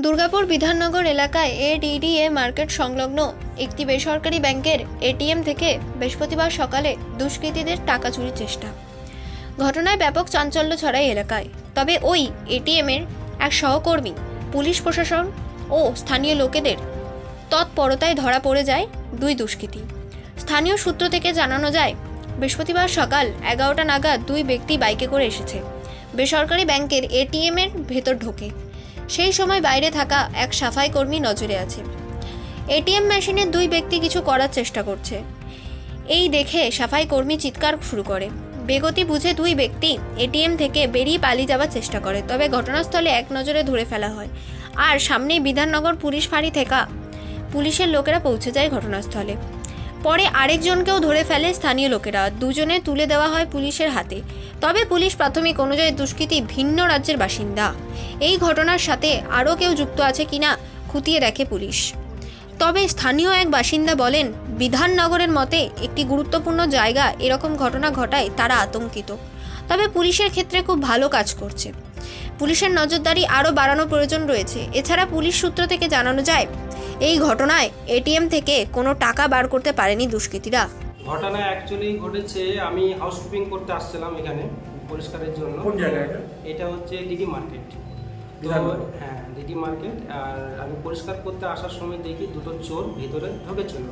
দুর্গাপুর বিধাননগর এলাকায় ADDA market সংলগ্ন একটি বেসরকারি ব্যাংকের এটিএম থেকে বৃহস্পতিবার সকালে দুষ্কৃতীদের টাকা চুরির চেষ্টা। ঘটনায় ব্যাপক চাঞ্চল্য ছড়ায় এলাকায়। তবে ওই এটিএমের এক সহকর্মী, পুলিশ প্রশাসন ও স্থানীয় লোকেদের তৎপরতায় ধরা পড়ে যায় দুই দুষ্কৃতী। স্থানীয় সূত্র থেকে জানানো যায়, বৃহস্পতিবার সকাল 11টা নাগাদ দুই ব্যক্তি বাইকে করে এসেছে বেসরকারি ব্যাংকের এটিএমের ভেতর ঢোকে। সেই সময় বাইরে থাকা এক সাফাই কর্মী নজরে আছে। এটিএম মেশিনের দুই ব্যক্তি কিছু করার চেষ্টা করছে। এই দেখে সাফাই কর্মী চিৎকার শুরু করে। বেগতি বুঝে দুই ব্যক্তি এটিএম থেকে বেরিয়ে পালিয়ে যাওয়ার চেষ্টা করে। তবে ঘটনাস্থলে এক নজরে ধরে ফেলা হয়। আর সামনেই বিধাননগর পুলিশ ফাঁড়ি থেকে পুলিশের লোকেরা পৌঁছে যায় ঘটনাস্থলে। পরে আরেকজনকেও ধরে ফেলে স্থানীয় লোকেরা। দুজনে তুলে দেওয়া হয় পুলিশের হাতে। তবে পুলিশ প্রাথমিক অনুযায়ী দুষ্কৃতী ভিন্ন রাজ্যের বাসিন্দা। এই ঘটনার সাথে আরও কেউ যুক্ত আছে কিনা খতিয়ে দেখে পুলিশ। তবে স্থানীয় এক বাসিন্দা বলেন, বিধাননগরের মতে একটি গুরুত্বপূর্ণ জায়গা এরকম ঘটনা ঘটায় তারা আতঙ্কিত। তবে পুলিশের ক্ষেত্রে খুব ভালো কাজ করছে। পুলিশের নজরদারি আরও বাড়ানোর প্রয়োজন রয়েছে। এছাড়া পুলিশ সূত্র থেকে জানানো যায়, এই ঘটনায় এটিএম থেকে কোনো টাকা বার করতে পারেনি দুষ্কৃতীরা। ঘটনা অ্যাকচুয়ালি ঘটেছে, আমি হাউসকিপিং করতে আসছিলাম এখানে পরিষ্কারের জন্য। কোন জায়গায় এটা হচ্ছে ডিডি মার্কেট। হ্যাঁ, ডিডি মার্কেট। আর আমি পরিষ্কার করতে আসার সময় দেখি দুটো চোর ভিতরে ঢুকেছিল।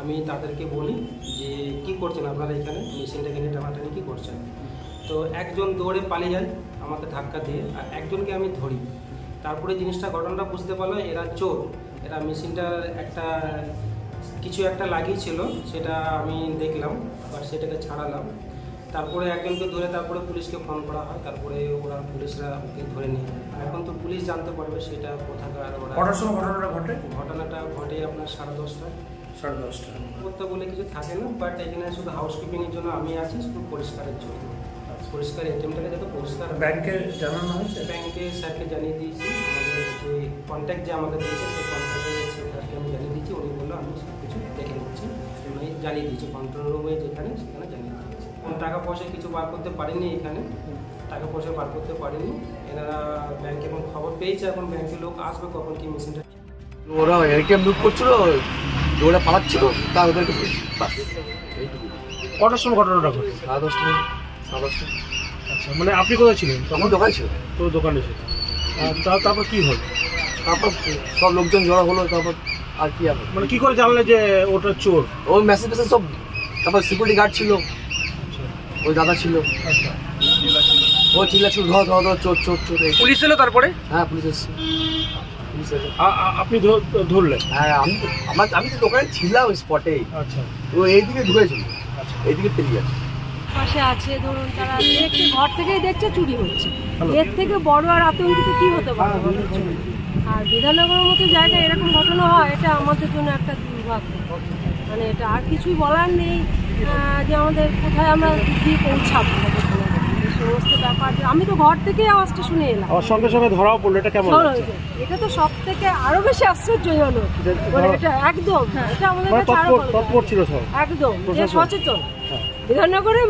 আমি তাদেরকে বলি যে কি করছেন আপনারা এখানে, মেশিনটাকে নিয়ে টানাটানি কী করছেন। তো একজন দৌড়ে পালিয়ে যায় আমাকে ধাক্কা দিয়ে, আর একজনকে আমি ধরি। তারপরে ঘটনাটা বুঝতে পারলো এরা চোর। এরা মেশিনটা কিছু একটা লাগিয়েছিল, সেটা আমি দেখলাম, আবার সেটাকে ছাড়ালাম। তারপরে একজনকে ধরে তারপরে পুলিশকে ফোন করা হয়। তারপরে ওরা পুলিশরা ওকে ধরে নিয়ে যায়। এখন তো পুলিশ জানতে পারবে সেটা কোথাকার। ওরা কটার সময় ঘটনাটা ঘটে আপনার 10:30টায়। 10:30 করতে বলে কিছু থাকে না, বাট এখানে শুধু হাউসকিপিংয়ের জন্য আমি আছি, শুধু পরিষ্কারের জন্য। পরিষ্কার এটিএমটাকে যাতে পরিষ্কার। ব্যাংকে জানানো হয়েছে, ব্যাংকে স্যারকে জানিয়ে দিয়েছি। আমাদের যে কন্ট্যাক্ট যে আমাকে দিয়েছে সেই কন্ট্যাক্টে স্যারকে আমি জানিয়ে দিয়েছি। উনি বললো আমি সব কিছু দেখে নিচ্ছি। আমি জানিয়ে দিয়েছি কন্ট্রোল রুমে যেখানে, সেখানে জানিয়ে দিয়েছি। টাকা পয়সা কিছু বার করতে পারিনি এখানে, টাকা পয়সা বার করতে পারিনি। এনারা ব্যাংকে এখন খবর পেয়েছে, এখন ব্যাংকের লোক আসবে কখন কি মেশিনটা। ওরা এটিএম লুট করছিল, ওরা পালাচ্ছিল, তা ওদেরকে কটার সময় ঘটনাটা ঘটে? 10:30। আচ্ছা, মানে আপনি কোথায় ছিলেন তখন? দোকানে ছিল। তো দোকানে ছিল। তারপর কি হলো? তারপর সব লোকজন জড়ো হলো। তারপর আর কি হবে, মানে কি করে জানলে যে ওটা চোর? ওই মেসেজ সব। তারপর সিকিউরিটি গার্ড ছিল, ওই দাদা ছিল। আচ্ছা, ও চিল্লাচ্ছিল ধর ধর ধর, চোর চোর চোর। পুলিশ এলো তারপরে? হ্যাঁ, পুলিশ এসছে। আপনি ধরলেন? হ্যাঁ, আমি তো দোকানে ছিলাম ওই স্পটে। আচ্ছা, ও এইদিকে ঢুকেছিল, এইদিকে পেরিয়ে যাচ্ছে। পাশে আছে, ধরুন তারা দেখছে, ঘর থেকেই দেখছে চুরি হচ্ছে। এর থেকে বড় আর আতঙ্কিত কি হতে পারে? আর বিধাননগরের মতো জায়গায় এরকম ঘটনা হয়, এটা আমাদের জন্য একটা দুর্ভাগ্য। মানে এটা আর কিছুই বলার নেই যে আমাদের কোথায় আমরা গিয়ে পৌঁছাবো। সমস্ত ব্যাপার আমি তো ঘর থেকেই আওয়াজটা শুনে এলাম। সঙ্গে সঙ্গে ধরাও পড়লো, এটা কেমন? এটা তো সব থেকে আরো বেশি আশ্চর্যজনক। এটা একদম, এটা আমাদের তৎপর ছিল সব, একদম যে সচেতন। বিধাননগরে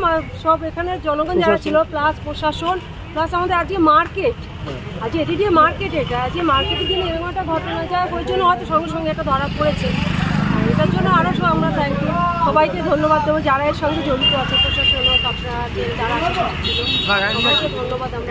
সব এখানে জনগণ যারা ছিল, প্লাস প্রশাসন, প্লাস আমাদের আজকে মার্কেট, আজকে এডিডিএ মার্কেট, এটা আজকে মার্কেটের দিন এরকম একটা ঘটনা যায়, ওই জন্য হয়তো সঙ্গে সঙ্গে এটা ধরা পড়েছে। আর এটার জন্য আরও আমরা থ্যাংক ইউ, সবাইকে ধন্যবাদ দেবো যারা এর সঙ্গে জড়িত আছে, প্রশাসন ও আপনারা যে যারা ছিল সবাইকে ধন্যবাদ আমরা।